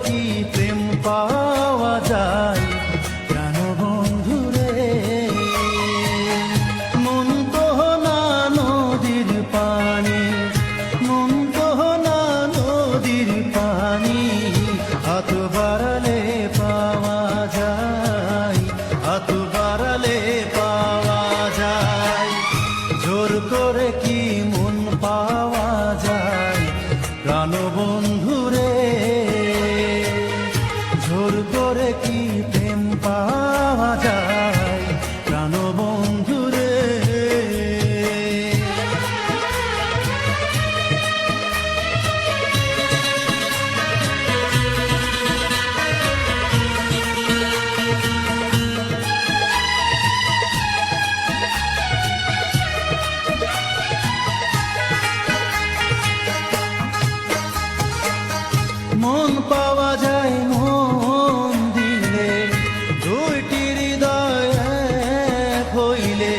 কি প্রেম পাওয়া যায় প্রাণ বন্ধুরে। মন তো না নদীর পানি, মন তো না নদীর পানি, হাত বাড়ালে পাওয়া যায়, হাত বাড়ালে পাওয়া যায়। জোর করে কি মন পাওয়া যায় প্রাণ বন্ধুরে। জোর করে কি প্রেম পাওয়া যায় প্রাণ বন্ধুরে। মন পাওয়া যায় মন দিলে, দুইটি হৃদয় এক হইলে,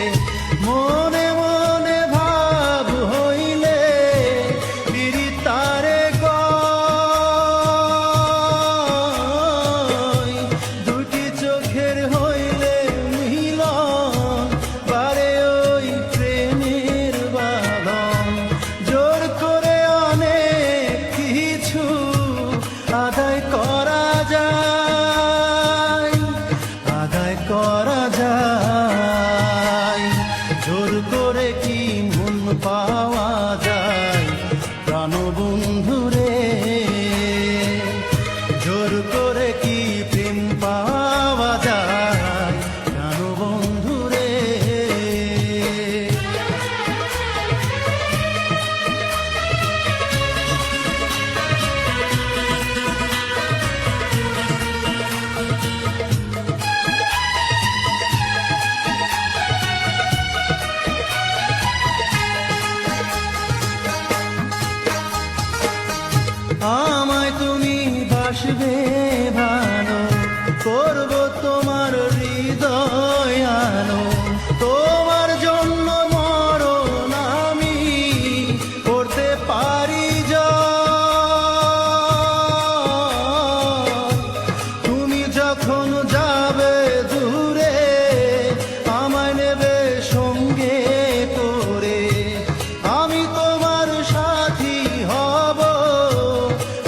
মনে মনে ভাব হইলে, পিরিতারে গয়। দুটি চোখের হইলে মিলন, বারে ওই প্রেমের বাঁধন। জোর করে অনেক কিছু আদায় করা যায়, আদায় করা যায়। জোর করে কি মন পাওয়া যায় প্রাণ বন্ধুরে। জোর করে কি প্রেম পাওয়া যায় প্রাণ বন্ধুরে। আমায় তুমি বাসবে ভালো, করব তোমার হৃদয় আলো। তোমার জন্য মরণ আমি করতে পারি জয়। তুমি যখন যাবে দূরে, আমায় নেবে সঙ্গে করে। আমি তোমার সাথী হব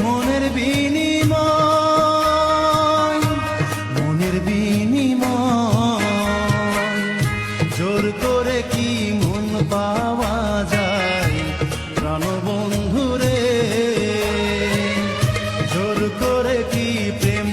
মনের বিনিময়, মনের বিনিময়। জোর করে কি মন পাওয়া যায় প্রাণ বন্ধুরে। জোর করে কি প্রেম